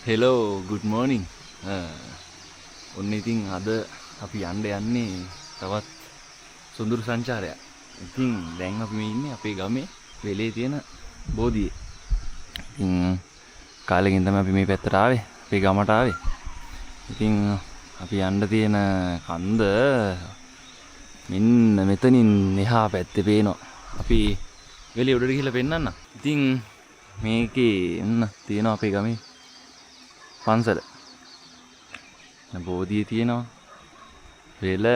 Hello good morning. ඔන්න ඉතින් අද අපි යන්න යන්නේ තවත් සොඳුරු සංචාරයක්. ඉතින් දැන් අපි මේ ඉන්නේ අපේ ගමේ වෙලේ තියෙන බෝධියේ. ඉතින් කාලෙකින් තමයි අපි මේ පැත්තට ආවේ. අපේ ගමට ආවේ. ඉතින් අපි යන්න තියෙන කන්ද මෙන්න මෙතනින් එහා පැත්තේ පේනවා. අපි වෙලේ උඩට ගිහලා පෙන්නන්න. ඉතින් මේකේ එන්න තියෙනවා අපේ ගමේ පන්සල. බෝධිය තියෙනවා. වෙල.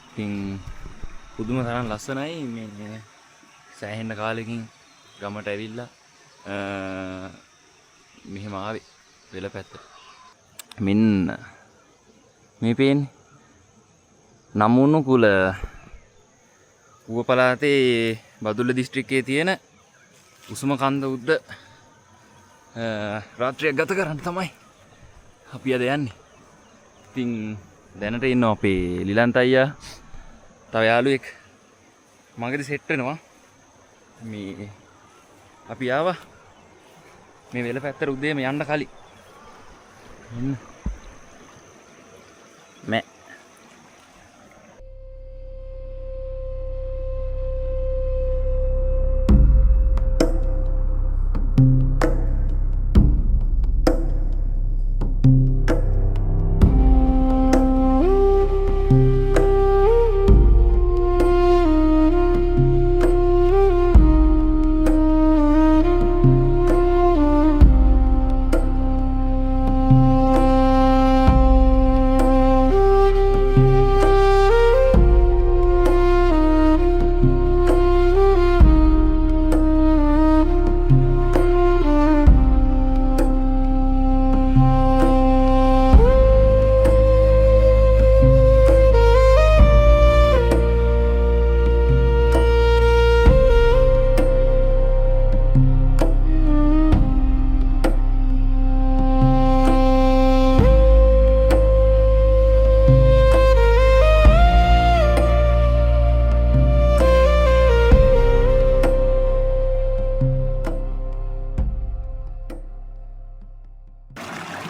ඉතින් පුදුම තරම් ලස්සනයි මේ සෑහෙන කාලෙකින් ගමට ඇවිල්ලා මෙහෙම ආවේ වෙල පැත්ත. මෙන්න මේ පේන්නේ නමුණු කුල ඌව පළාතේ බදුල්ල දිස්ත්‍රික්කයේ තියෙන උසම කන්ද උද්ද රාත්‍රියක් ගත කරන්න තමයි අපි අද යන්නේ. ඉතින් දැනට ඉන්නවා අපේ ලිලන්ත අයියා. තව යාළුවෙක් මගදී සෙට් වෙනවා. මේ අපි ආවා මේ වෙල පැත්තට උදේම යන්න කලින්. එන්න. මෑ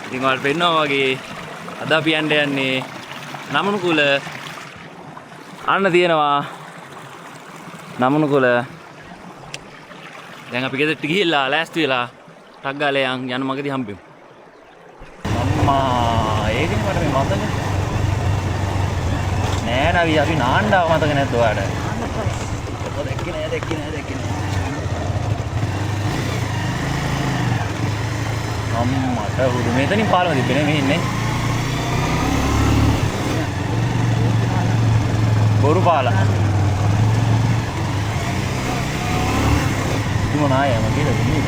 ඉතින් ඔයාලට පෙන්නවා වගේ අද අපි යන්නේ නමුණු කුල අන්න තියෙනවා නමුණු කුල. දැන් අපි ගෙදරට ගිහිල්ලා ලෑස්ති වෙලා ටක් ගාලා යන මගදී හම්බෙමු. අම්මා ඒකෙන් මට මේ මතක නෑ නවි අපි නාන්ඩාව මතක නැද්ද ඔයාලට? දැක්කේ නෑ. අම්මට හුරු මෙතනින් පාලම තිබ්බේ නේ ඉන්නේ. බොරු පාලා. මොන ආයම කියලාද නේද?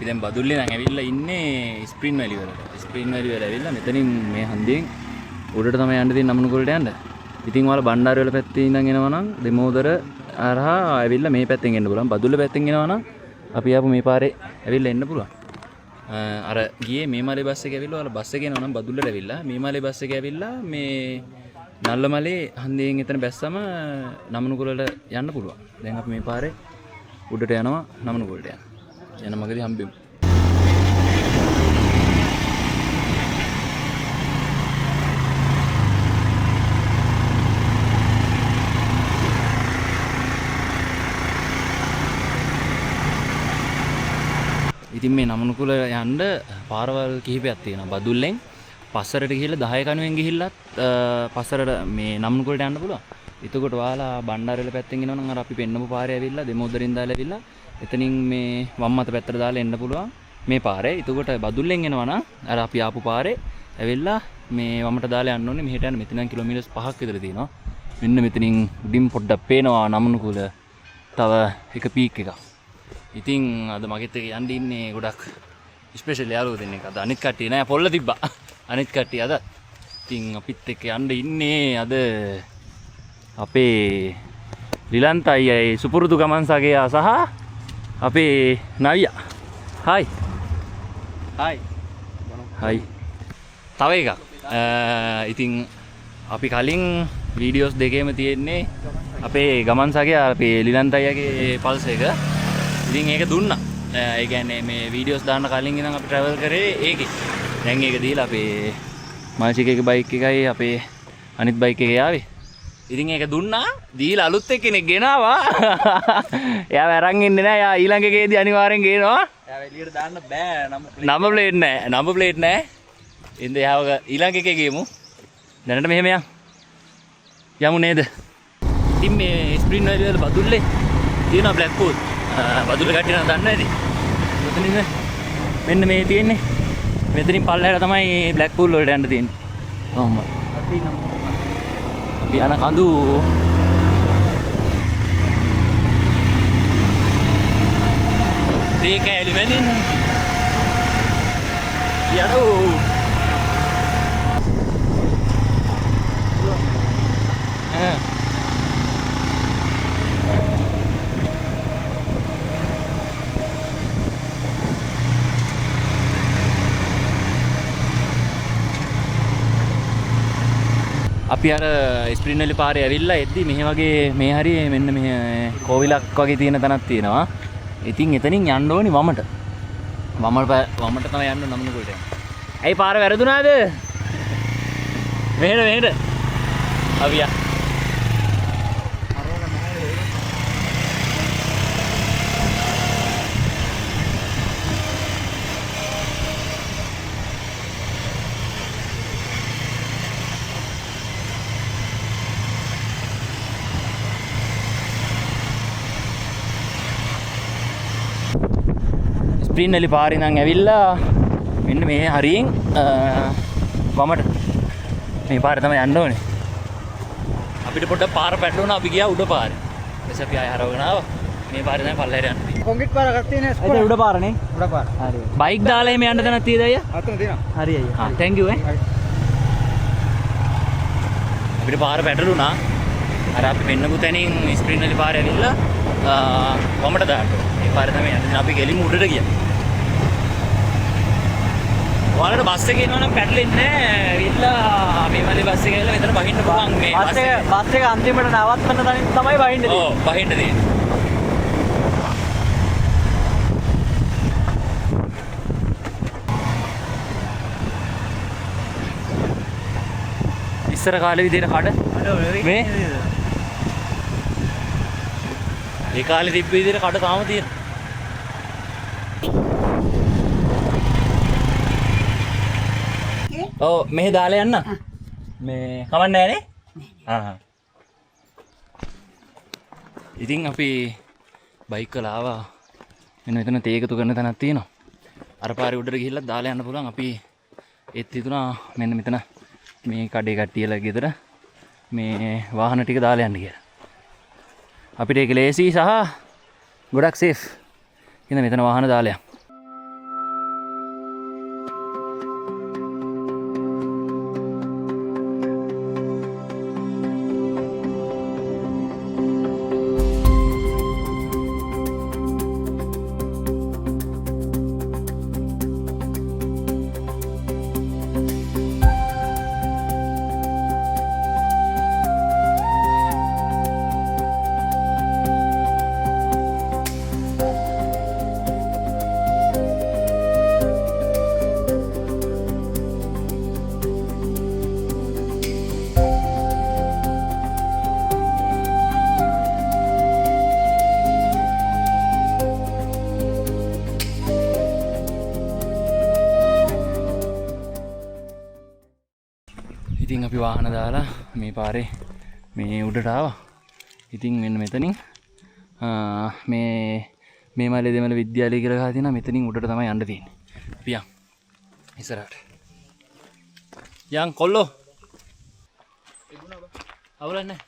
දැන් බදුල්ලේ නම් ඇවිල්ලා ඉන්නේ ස්ප්‍රින් වැලි වලට. ස්ප්‍රින් වැලි වල ඇවිල්ලා මෙතනින් මේ හන්දියෙන් උඩට තමයි යන්න තියෙන්නේ නමුණු කුලට යන්න. ඉතින් ඔයාලා බණ්ඩාරි වල පැත්තේ ඉඳන් එනවා නම් දෙමෝදර හරහා ඇවිල්ලා මේ පැත්තෙන් එන්න පුළුවන්. බදුල්ල පැත්තෙන් එනවා නම් අපි ආපු මේ පාරේ ඇවිල්ලා එන්න පුළුවන්. අර ගියේ මේමලේ බස් එක ඇවිල්ලා ඔයාලා බස් එකේ එනවා නම් බදුල්ලට ඇවිල්ලා මේමලේ බස් එක ඇවිල්ලා මේ නල්ලමලේ හන්දියෙන් එතන බැස්සම නමුණු කුලට යන්න පුළුවන්. දැන් අපි මේ පාරේ උඩට යනවා නමුණු කුලට යන මගදී හම්බෙමු. ඉතින් මේ නමුණු කුල යන්න පාරවල් කිහිපයක් තියෙනවා. බදුල්ලෙන් පස්සරට ගිහිල්ලා 10 කණුවෙන් ගිහිල්ලත් පස්සරට මේ නමුණු කුලට යන්න පුළුවන්. එතකොට ඔයාලා බණ්ඩාරවල පැත්තෙන් එනවා නම් අර අපි පෙන්නපු පාරේ ඇවිල්ලා දෙමෝදරින් දාලා ඇවිල්ලා එතනින් මේ වම් අත පැත්තට දාලා එන්න පුළුවන් මේ පාරේ. එතකොට බදුල්ලෙන් එනවා නම් අර අපි ආපු පාරේ ඇවිල්ලා මේ වමට දාලා යන්න ඕනේ. මෙහෙට යන්න මෙතන කිලෝමීටර්ස් 5ක් විතර තියෙනවා. මෙන්න මෙතනින් උඩින් පොඩ්ඩක් පේනවා නමුණු කුල තව එක පීක් එකක්. ඉතින් අද මගෙත් එක යන්න ඉන්නේ ගොඩක් ස්පෙෂල් යාළුවෝ දෙන්නෙක්. අද අනිත් කට්ටිය නෑ පොල්ල තිබ්බා. අනිත් කට්ටිය අද. ඉතින් අපිත් එක්ක යන්න ඉන්නේ අද අපේ ලිලන්ත අයියයි සුපුරුදු ගමන් සගයා සහ අපේ නවියා. හායි. හායි. හායි. තව එකක්. ඉතින් අපි කලින් වීඩියෝස් දෙකේම තියෙන්නේ අපේ ගමන් සගය අපේ ලිලන්ත අයියාගේ පල්ස් එක. ඉතින් ඒක දුන්නා. ඒ කියන්නේ මේ වීඩියෝස් දාන්න කලින් ඉඳන් අපි ට්‍රැවල් කරේ ඒකේ. දැන් ඒක දීලා අපේ මාචිකේගේ බයික් එකයි අපේ අනිත් බයික් එකේ ආවේ. ඉතින් ඒක දුන්නා. දීලා අලුත් එක්කෙනෙක් ගෙනාවා. එයා අරන් ඉන්නේ නෑ. එයා ඊළඟ එකේදී අනිවාර්යෙන් ගේනවා. එයා එළියට දාන්න බෑ. නම්බර් ප්ලේට් නෑ. නම්බර් ප්ලේට් නෑ. ඉතින් එයාව ඊළඟ එකේ ගේමු. දැනට මෙහෙම යමු නේද? ඉතින් මේ ස්ප්‍රින් වල බදුල්ලේ තියෙනවා බ්ලැක් පූල්. බදුල්ල කට්ටිය නම් දන්නේ නැති. මෙතනින් මෙන්න මේ තියෙන්නේ. මෙතනින් පල්ලෙහාට තමයි බ්ලැක් පූල් වලට යන්න තියෙන්නේ. ඔහොම. අපි යන කඳු දෙක එලිමෙන් යරෝ අපි අර ස්ප්‍රින්වල පාරේ ඇවිල්ලා එද්දි මෙහි වගේ මේ හරිය මෙන්න මෙහෙ කෝවිලක් වගේ තියෙන තැනක් තියෙනවා. ඉතින් එතනින් යන්න ඕනි වමට. වමට තමයි යන්න නම්නකොට. ඇයි පාර වැරදුනාද? මෙහෙට. අපි ස්ප්‍රින්වල පාරේ ඉඳන් ඇවිල්ලා මෙන්න මේ හරියෙන් වමට මේ පාරේ තමයි යන්න ඕනේ. අපිට පොඩ්ඩක් පාර පැටලුණා. අපි ගියා උඩ පාරේ. ඊට අපි ආය හරවගෙන ආවා. මේ පාරේ තමයි පල්ලෙහාට යන්නේ. කොන්ක්‍රීට් පාරක් තියෙන ස්කෝර. ඒක උඩ පාරනේ. උඩ පාර. හරි. බයික් දාලා එමේ යන්න තැනක් තියෙද අයියා? අතන තියෙනවා. හරි අයියා. හා thank you අපිට පාර පැටලුණා. අර අපි මෙන්නපු තැනින් ස්ප්‍රින්වල පාරේ ඇවිල්ලා වමට දාන්න. මේ පාරේ තමයි යන්නේ. අපි ගෙලිමු උඩට ගියා. ඔයාලට බස් එකේ යනවා නම් පැටලෙන්නේ නැහැ. ඇවිල්ලා මේ වලේ බස් එකේ ඇවිල්ලා මෙතන බහින්න පුළුවන්. මේ බස් එක අන්තිමට නවත්තන තැනින් තමයි බහින්න තියෙන්නේ. ඔව් බහින්න තියෙන්නේ. ඉස්සර කාලේ විදිහට කඩ මේ ඒ කාලේ තිබ්බ විදිහට කඩ තාම තියෙනවා. ඔව් මෙහෙ දාලා යන්න. මේ කමක් නැහැ නේ? ඉතින් අපි බයික් වල ආවා. මෙතන තේ එකතු කරන තැනක් තියෙනවා. අර පාරේ උඩට ගිහිල්ලා දාලා යන්න පුළුවන්. අපි ඒත් හිතුණා මෙන්න මෙතන මේ කඩේ කට්ටියලා ගෙදර මේ වාහන ටික දාලා යන්න කියලා. අපිට ඒක ලේසි සහ ගොඩක් සේෆ්. ඉතින් මෙතන වාහන දාලා යන්න. ඉතින් අපි වාහන දාලා මේ පාරේ මේ උඩට ආවා. ඉතින් මෙන්න මෙතනින් මේ මලේ දෙමළ විද්‍යාලය කියලා ගහලා තියෙනවා. මෙතනින් උඩට තමයි යන්න තියෙන්නේ. අපි යන් ඉස්සරහට. යන් කොල්ලෝ. අවුලක් නැහැ.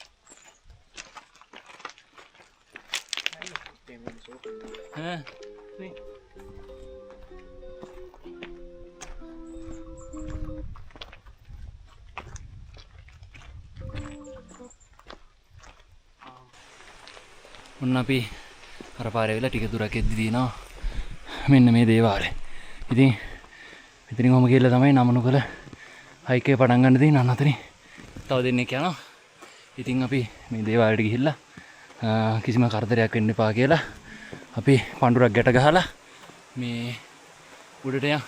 ඔන්න අපි අර පාරේ වෙලා ටික දුරක් එද්දි දිනවා මෙන්න මේ දේවාලය. ඉතින් මෙතනින් ඔහම ගිහලා තමයි නමනුකල හයික් එක පටන් ගන්න තියෙන අනතරින් තව දෙන්නෙක් යනවා. ඉතින් අපි මේ දේවාලයට ගිහිල්ලා කිසිම කරදරයක් වෙන්න එපා කියලා අපි පඳුරක් ගැට ගහලා මේ උඩට යන්.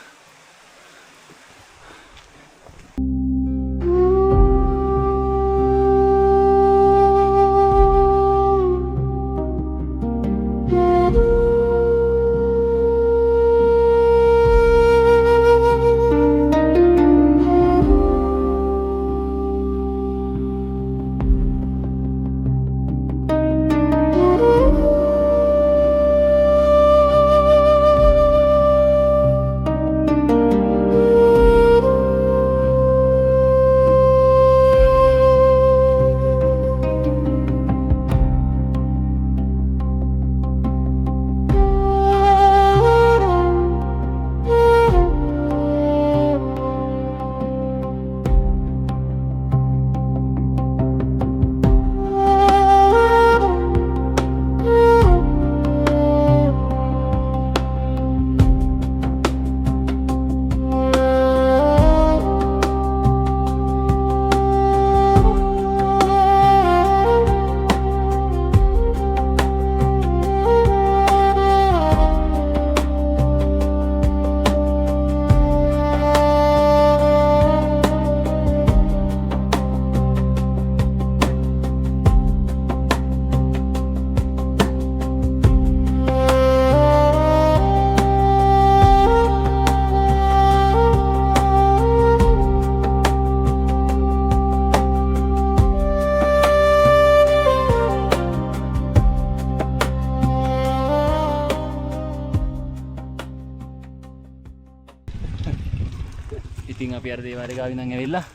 ඉතින් අපි අර දේවාලේ ගාව ඉඳන් ඇවිල්ලා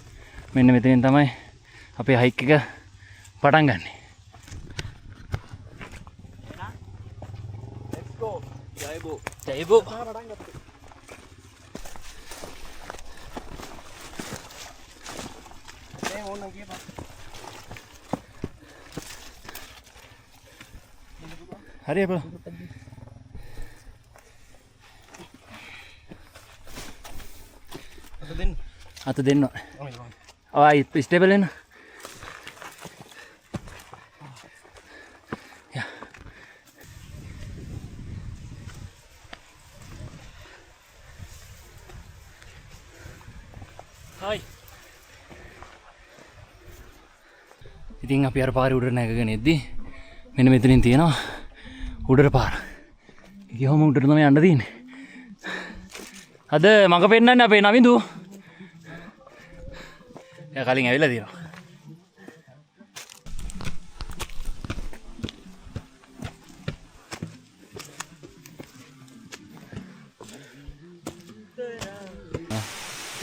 මෙන්න මෙතනින් තමයි අපේ හයික් එක පටන් ගන්නෙ. Let's go. ජයබෝ. ජයබෝ. පටන් ගත්තා. මේ ඕනනම් කියපන්. හරි අපල. අත දෙන්න. ආයි ස්ටේබල් වෙන්න. යා. හයි. ඉතින් අපි අර පාරේ උඩට නැගගෙන එද්දි මෙන්න මෙතනින් තියෙනවා උඩට පාර. ගියොම උඩට තමයි යන්න තියෙන්නේ. අද මග පෙන්නන්නේ අපේ නවින්දු. එයා කලින් ඇවිල්ලා තියෙනවා.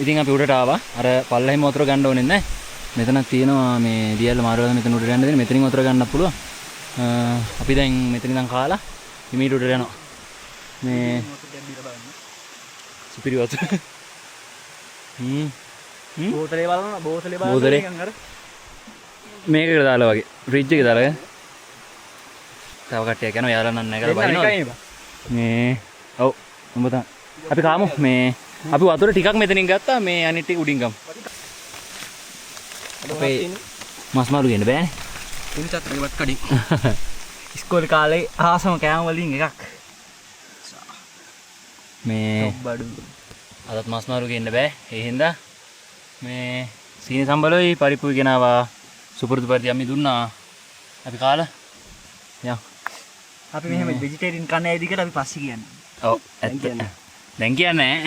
ඉතින් අපි උඩට ආවා. අර පල්ලෙහිම වතුර ගන්න ඕනේ නැහැ. මෙතනක් තියෙනවා මේ දියල්ල මාරුවල මෙතන උඩට යන්න දෙන්නේ. මෙතනින් වතුර ගන්නත් පුළුවන්. අපි දැන් මෙතන ඉඳන් කාලා හිමීට උඩට යනවා. මේ සුපිරි වතුර. බෝතලේ බලන්න බෝතලේ බලන්න නිකන් අර මේකට දාලා වගේ ෆ්‍රිජ් එකේ දාලා තව කට්ටියක් යනවා යාලා නම් නැගලා බහිනවා මේ ඔව් උඹ තමයි අපි කාමු මේ අපි වතුර ටිකක් මෙතනින් ගත්තා මේ අනිත් ටික උඩින් ගමු අපේ මස් මාළු ගේන්න බෑනේ ඉන්සත් ඒවත් කඩින් ඉස්කෝලේ කාලේ ආසම කෑම වලින් එකක් මේ බඩු අදත් මස් මාළු ගේන්න බෑ ඒ හින්දා මේ සීනි සම්බලෝයි පරිප්පු ගෙනාවා සුපුරුදු පරිදි අපි දුන්නා අපි කාලා යම් අපි මෙහෙම වෙජිටේරියන් කන්නේ ඇයිද කියලා අපි පස්සේ කියන්නේ ඔව් දැන් කියන්නේ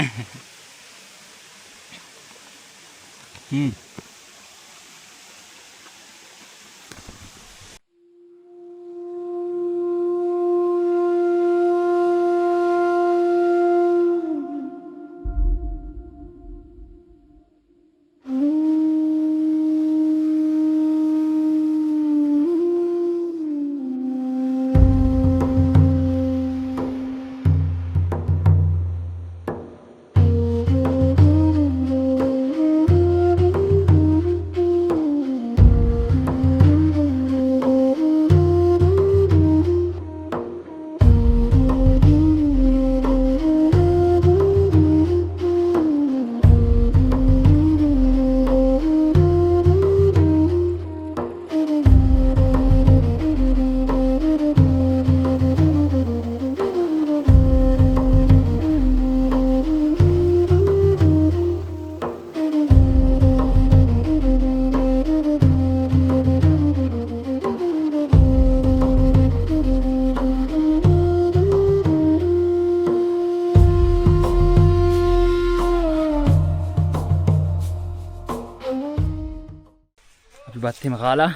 අපි බත් හිම කාලා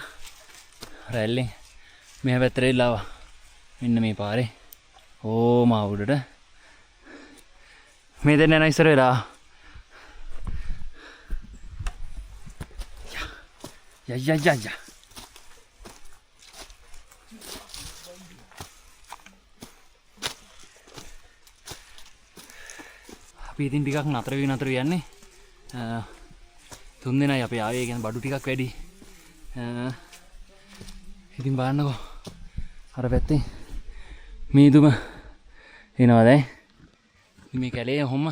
රැල්ලෙන් මෙහා පැත්තට එල්ල ආවා. මෙන්න මේ පාරේ. ඕම උඩට. මේ දෙන්න යන ඉස්සර වෙලා. යා. අපි ඉතින් ටිකක් නතර යන්නේ. තුන් දෙනයි අපි ආවේ කියන්නේ බඩු ටිකක් වැඩි. ඉතින් බලන්නකෝ. අර පැත්තේ මීදුම එනවා දැන්. මේ කැලේ හොම්ම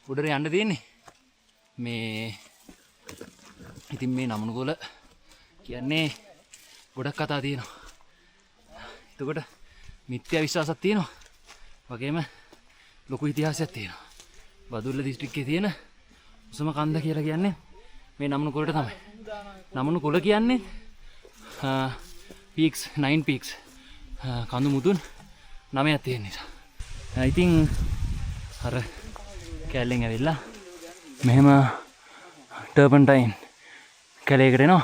උඩට යන්න තියෙන්නේ. මේ ඉතින් මේ නමනකොළ කියන්නේ ගොඩක් කතා තියෙනවා. එතකොට මිත්‍යා විශ්වාසයක් තියෙනවා. වගේම ලොකු ඉතිහාසයක් තියෙනවා. බදුල්ල දිස්ත්‍රික්කයේ තියෙන උසම කන්ද කියලා කියන්නේ මේ නමනකොළට තමයි. නමනකොළ කියන්නේ peaks 9 peaks කඳු මුදුන් 9ක් තියෙන නිසා. ඉතින් අර කැලෙන් ඇවිල්ලා මෙහෙම ටර්පන්ටයින් කැලේකට එනවා.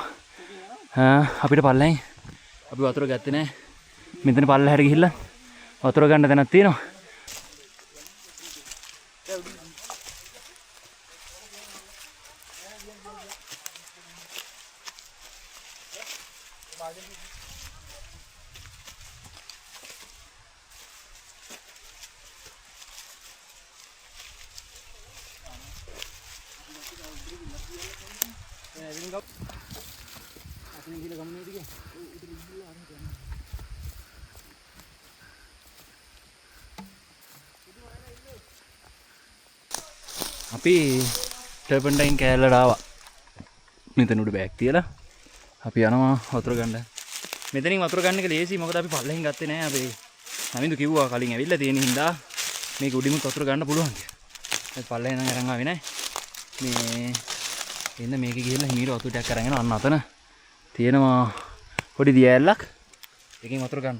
අපිට පල්ලෙන් අපි වතුර ගත්තේ නැහැ. මෙතන පල්ලෙහාට ගිහිල්ලා වතුර ගන්න තැනක් තියෙනවා. අපි ටර්පන්ටයින් කෑල්ලට ආවා. මෙතන උඩ බෑග් තියලා අපි යනවා වතුර ගන්න. මෙතනින් වතුර ගන්න එක ලේසි. මොකද අපි පල්ලෙහින් ගත්තේ නැහැ. අපි නමින්දු කිව්වා කලින් ඇවිල්ලා තියෙන හින්දා මේක උඩිමුත් වතුර ගන්න පුළුවන් කියලා. ඒත් පල්ලෙහින් නම් අරන් ආවේ නැහැ. මේ එන්න මේක ගිහිල්ලා හිමීර වතුර ටිකක් අරන් එනවා. අන්න අතන තියෙනවා පොඩි දියැලක්. එකකින් වතුර ගන්න.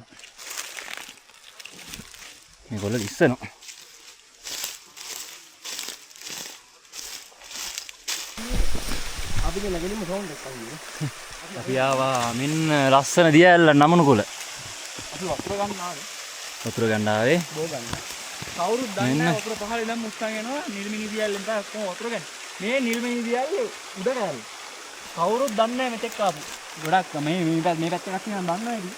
මේගොල්ලෝ ඉස්සනවා. අපි ආවා මෙන්න ලස්සන දියැල්ල නමනකොළ. අපි වතුර ගන්න ආවේ. වතුර ගන්න ආවේ. බෝ ගන්න. කවුරුත් දන්නේ නැහැ වතුර පහළ ඉඳන් මුස්සන් යනවා නිල්මිනි දියැල්ලෙන් තමයි ඔක්කොම වතුර ගන්න. මේ නිල්මිනි දියැල්ල උඩ කෑල්ල. කවුරුත් දන්නේ නැහැ මෙතෙක් ආපු. ගොඩක් මේ පැත්ත එකක් තියෙනවා දන්නවා ඉතින්.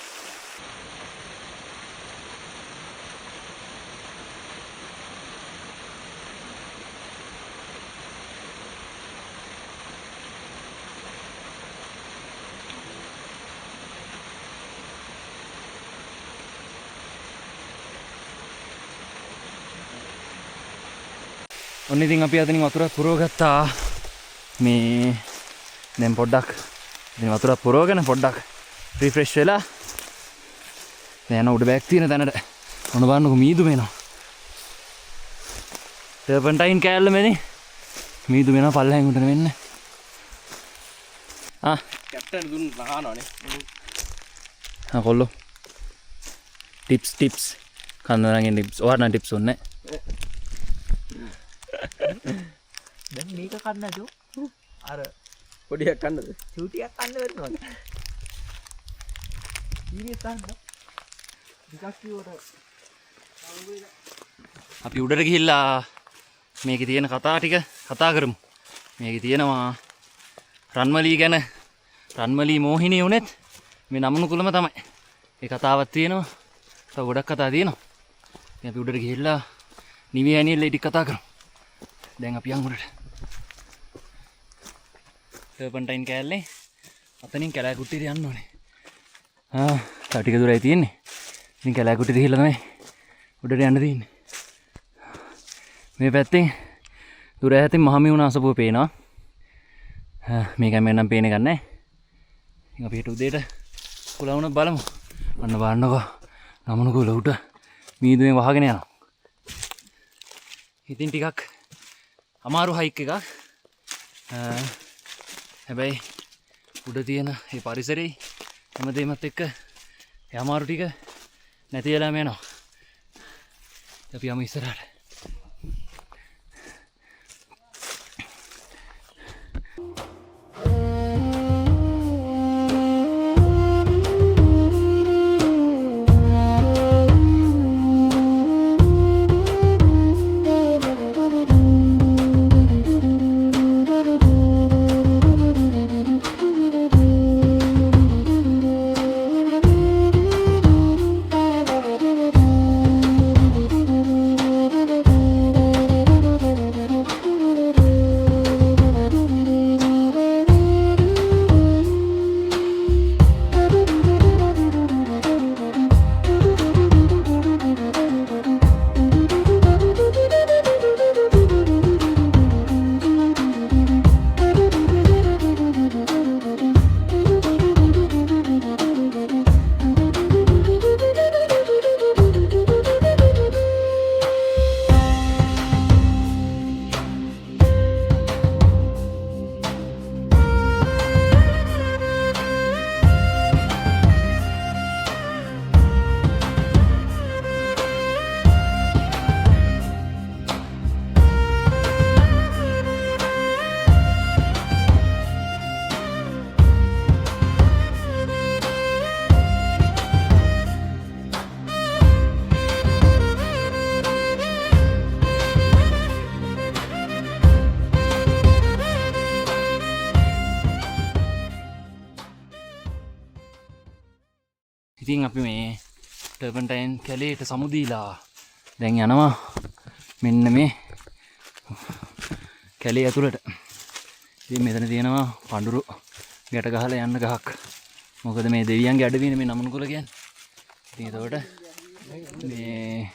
ඔන්න ඉතින් අපි අතනින් වතුරක් පුරව ගත්තා. මේ දැන් පොඩ්ඩක් ඉතින් වතුරක් පුරවගෙන පොඩ්ඩක් රිෆ්‍රෙෂ් වෙලා දැන් උඩ බෑග් තියෙන තැනට ඔන්න බලන්නකො මීදුම එනවා. ටර්පන්ටයින් කෑල්ල මෙනේ මීදුම එනවා පල්ලෙහෙන් උඩට වෙන්න. කැප්ටන් දුන්න නහනවනේ. කොල්ලෝ ටිප්ස් කන්දරගෙන් ටිප්ස් ඔයාලා ටිප්ස් ඕනේ. දැන් මේක කන්න නැතුව අර පොඩියක් කන්නද? චූටියක් කන්න වෙනවා. සීරියස් ගන්න. ටිකක් කිව්වට අපි උඩට ගිහිල්ලා මේකේ තියෙන කතා ටික කතා කරමු. මේකේ තියෙනවා රන්මලී ගැන රන්මලී මෝහිනී උනේත් මේ නමනකොළම තමයි. ඒ කතාවක් තියෙනවා. තව ගොඩක් කතා තියෙනවා. ඉතින් අපි උඩට ගිහිල්ලා නිවි ඇනියල්ලා ටික කතා කරමු. දැන් අපි යන් උඩට. ටර්පන්ටයින් කෑල්ලේ අතනින් කැලෑ කුට්ටියට යන්න ඕනේ. තව ටික දුරයි තියෙන්නේ. ඉතින් කැලෑ කුට්ටියට ගිහිල්ලා තමයි උඩට යන්න තියෙන්නේ. මේ පැත්තෙන් දුර ඈතින් මහමිහුණ අසපුව පේනවා. මේකයි මම නම් පේන්නේ නැහැ. ඉතින් අපි හිට උදේට කුලවුණ බලමු. අන්න බලන්නකෝ. නමනකොළ උඩ මීදුමේ වහගෙන යනවා. ඉතින් ටිකක් අමාරු හයික් එකක්. හැබැයි උඩ තියෙන මේ පරිසරේ හැමදේමත් එක්ක ඒ අමාරු ටික නැති වෙලාම යනවා. අපි යමු ඉස්සරහට. ඉතින් අපි මේ ටර්පන්ටයින් කැලේට සමුදීලා දැන් යනවා මෙන්න මේ කැලේ ඇතුළට. ඉතින් මෙතන තියෙනවා පඳුරු ගැට ගහලා යන්න ගහක්. මොකද මේ දෙවියන්ගේ අඩවියනේ මේ නමනකුල කියන්නේ. ඉතින් ඒතකොට මේ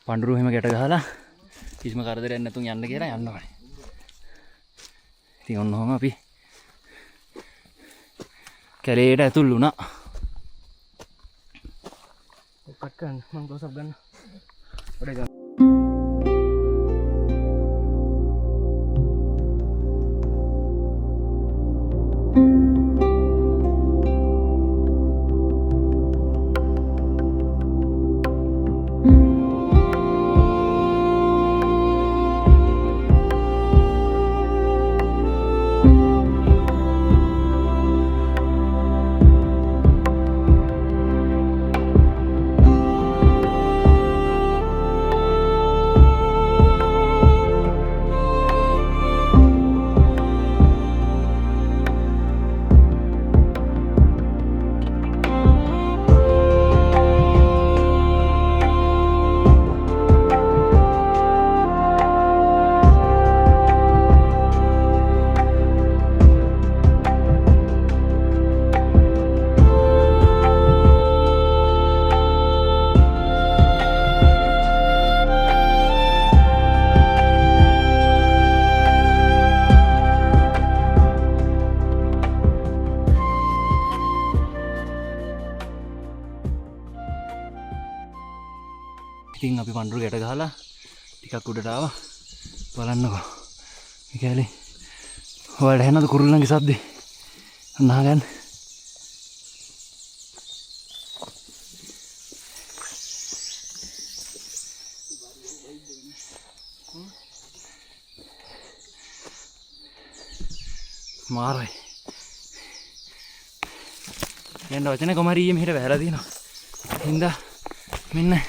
පඳුරු එහෙම ගැට ගහලා කිසිම කරදරයක් නැතුන් යන්න කියලා යන්න ඕනේ. ඉතින් ඔන්නෝම අපි කැලේට ඇතුල් වුණා. කට් කරන්න මම ගොසප් ගන්න. ඔඩේ ගන්න. ඉතින් අපි පඳුරු ගැට ගහලා ටිකක් උඩට ආවා. බලන්නකෝ. මේ කැලේ. ඔයාලට ඇහෙනවද කුරුල්ලන්ගේ සද්දේ? අන්න අහගන්න. මාරයි. යන්න වචනේ කොහමද ඊයේ මෙහෙට වැහලා තියෙනවා. හින්දා මෙන්න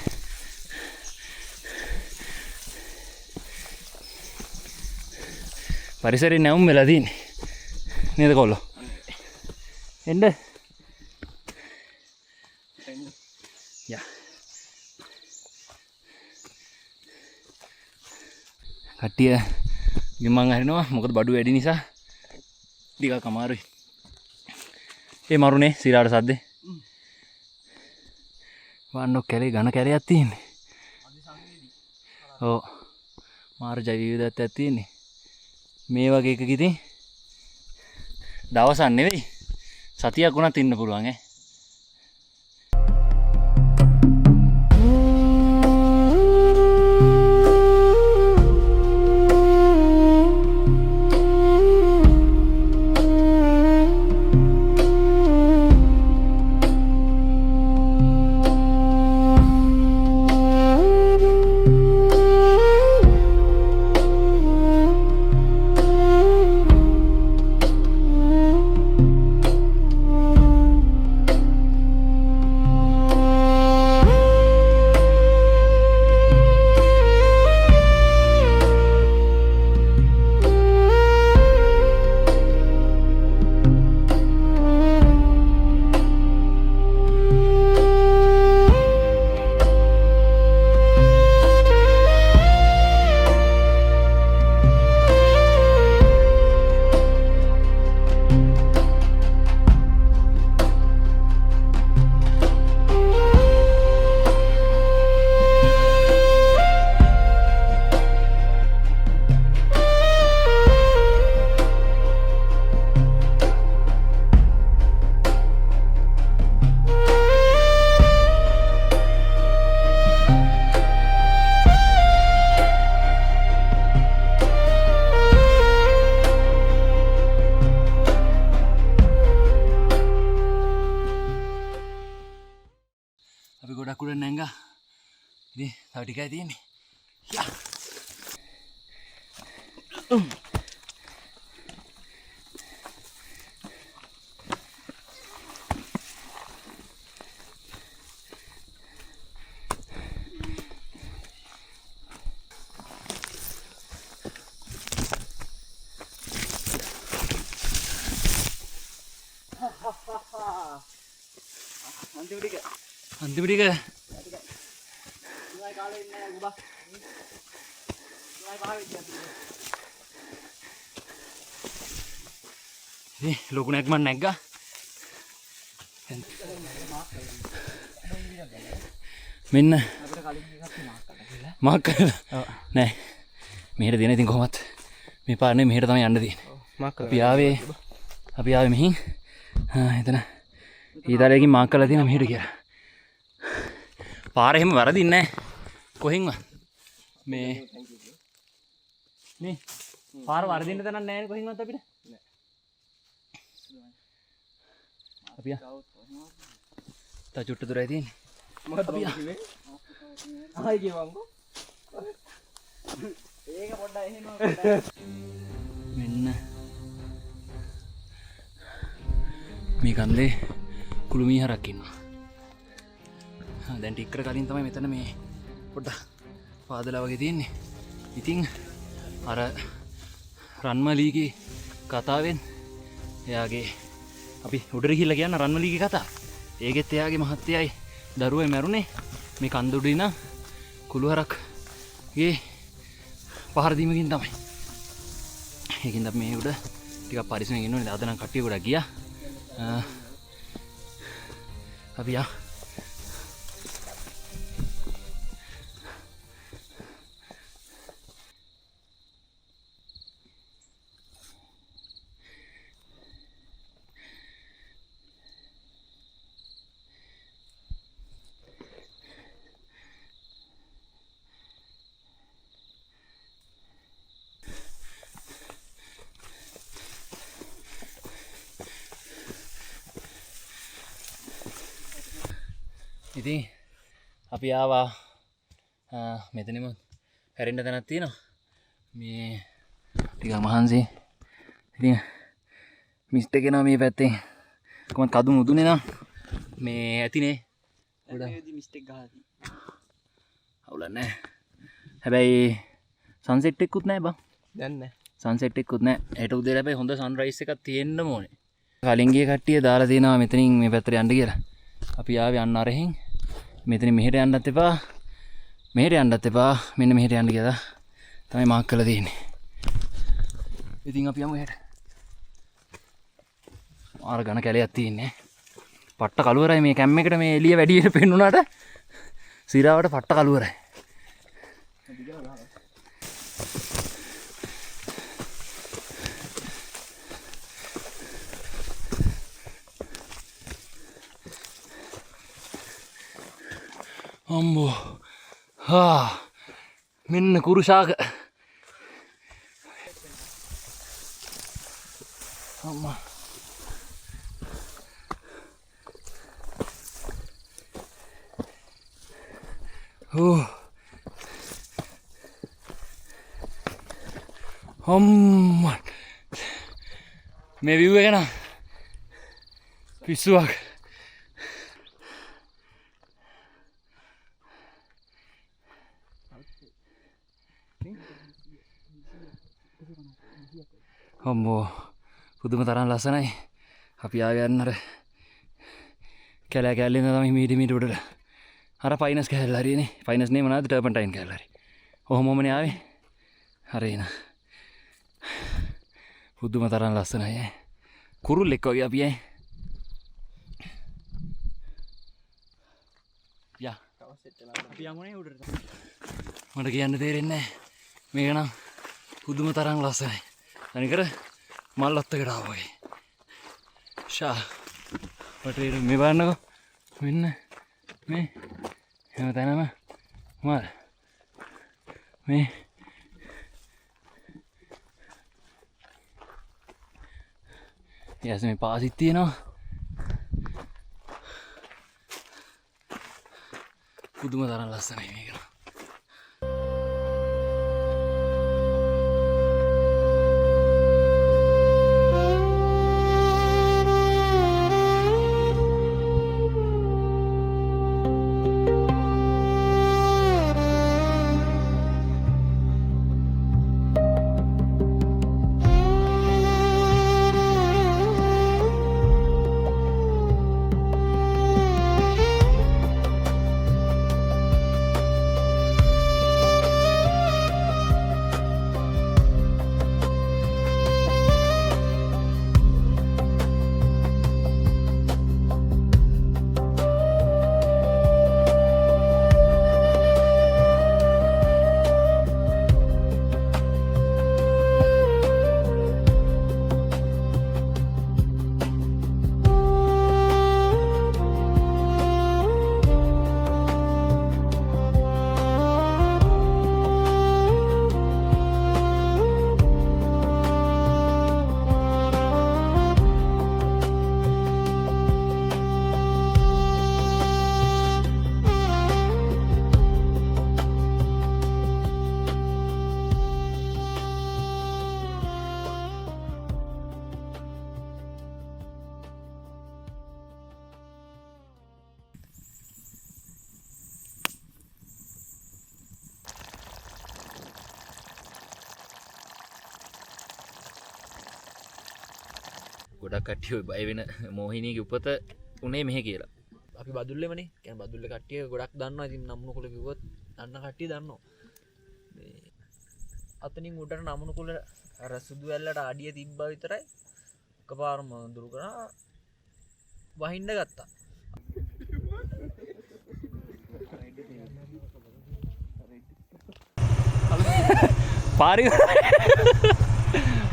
පරිසරේ නැවුම් වෙලා තියෙන්නේ නේද කොල්ලෝ? එන්න යා කට්ටිය ගිමන් හරිනවා මොකද බඩු වැඩි නිසා ටිකක් අමාරුයි. ඒ මරුනේ සිරාට සද්දේ වන්නෝ කැලේ ඝන කැලයක් තියෙන්නේ. ඔව් මාර ජෛව විවිධත්වයක් තියෙන්නේ. මේ වගේ එකක ඉතින් දවසක් නෙවෙයි සතියක් වුණත් ඉන්න පුළුවන් ඈ. අපි ගොඩක් උඩ නැංගා. ඉතින් තව ටිකයි තියෙන්නේ. යා. අන්තිම ටික ලොකු නැග්මක් නැග්ගා. මෙන්න මාක් කරලා නෑ මෙහෙට දෙන ඉතින් කොහොමත් මේ පාරනේ මෙහෙට තමයි යන්න තියෙන්නේ. අපි ආවේ මෙහින් එතන ඊතාලයකින් මාක් කරලා තියෙනවා මෙහෙට කියලා. පාර එහෙම වරදින්නේ නැහැ කොහෙන්වත්. මේ නේ පාර වරදින්න තැනක් නැහැ නේ කොහෙන්වත් අපිට. අපි තා චුට්ට දුරයි තියෙන්නේ. මොකද අපි ආයි කියවන්කෝ. ඒක පොඩ්ඩක් එහෙම මෙන්න මේ කන්දේ කුළුමී හරක් ඉන්නවා. දැන් ටිකර කලින් තමයි මෙතන මේ පොඩ්ඩක් පාදලා වගේ තියෙන්නේ. ඉතින් අර රන්මලීගේ කතාවෙන් එයාගේ අපි උඩට ගිහිල්ලා කියන රන්මලීගේ කතාව. ඒකෙත් එයාගේ මහත්තයයි දරුවයි මැරුණේ මේ කන්ද උඩ ඉන්න කුළුහරක්ගේ පහර දීමකින් තමයි. ඒකින්ද අපි මේ උඩ ටිකක් පරිස්සමෙන් ඉන්න ඕනේ. අද නම් කට්ටිය ගොඩක් ගියා. අපි යා ඉතින් අපි ආවා මෙතනම හැරෙන්න තැනක් තියෙනවා. මේ ටිකක් මහන්සි. ඉතින් මිස්ට් එක එනවා මේ පැත්තෙන්. කොහොමද කඳු මුදුනේ නම් මේ ඇතිනේ. ගොඩක් මිස්ට් එක ගහලා තියෙනවා. අවුලක් නැහැ. හැබැයි සන්සෙට් එකකුත් නැහැ බං. දැන් නැහැ. සන්සෙට් එකකුත් නැහැ. හෙට උදේ හැබැයි හොඳ සන්රයිස් එකක් තියෙන්න ඕනේ. කලින් ගිය කට්ටිය දාලා තියෙනවා මෙතනින් මේ පැත්තට යන්න කියලා. අපි ආවේ යන්න අරහෙන්. මෙතන මෙහෙට යන්නත් එපා. මෙහෙට යන්නත් එපා. මෙන්න මෙහෙට යන්න කියලා තමයි මාක් කරලා තියෙන්නේ. ඉතින් අපි යමු එහෙට. ආර ඝන කැලයක් තියෙන්නේ. පට්ට කළුවරයි මේ කැම් එකට මේ එළිය වැඩි වෙන පෙන්නුනාට සිරාවට පට්ට කළුවරයි. අම්බෝ මෙන්න කුරුෂාක අම්මා අම්මා මේ view එක නම් පිස්සුවක්. අම්මෝ පුදුම තරම් ලස්සනයි. අපි ආවේ යන්න අර කැලේ තමයි මීට උඩට අර පයිනස් කැලේ හරියනේ. පයිනස් නේ මොනවද ටර්පන්ටයින් කැලේ හරි. ඔහොමමනේ ආවේ. හරියන. පුදුම තරම් ලස්සනයි. කුරුල්ලෙක් වගේ අපි යා අපි යමුනේ උඩට. මට කියන්න තේරෙන්නේ නැහැ. මේක නම් පුදුම තරම් ලස්සනයි. තනිකර මල්ලත්තකට ආවා වගේ. ෂා පටේර මේ බලන්නකෝ. මෙන්න මේ හැම තැනම මල්. මේ මේ පාසිත් තියෙනවා. පුදුම තරම් ලස්සනයි මේක. ගොඩක් කට්ටිය බය වෙන මෝහිනීගේ උපත උනේ මෙහෙ කියලා. අපි බදුල්ලෙමනේ. කියන්නේ බදුල්ලේ කට්ටිය ගොඩක් දන්නවා. ඉතින් නම්මුකුල කිව්වොත් දන්න කට්ටිය දන්නවා. මේ අතනින් උඩට නම්මුකුල අර සුදු ඇල්ලට අඩිය තිබ්බා විතරයි. එකපාරම දුරු කරා වහින්න ගත්තා.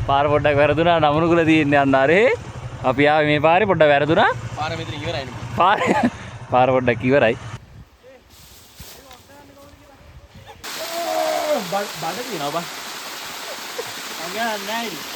පාර පොඩ්ඩක් වැරදුනා නමනුකුල තියෙන්නේ අන්නාරේ. අපි ආවේ මේ පාරේ පොඩ්ඩක් වැරදුනා. පාර මෙතන ඉවරයි නේ. පාර පොඩ්ඩක් ඉවරයි. බඩ තියෙනවා බං. අංගා නැහැ.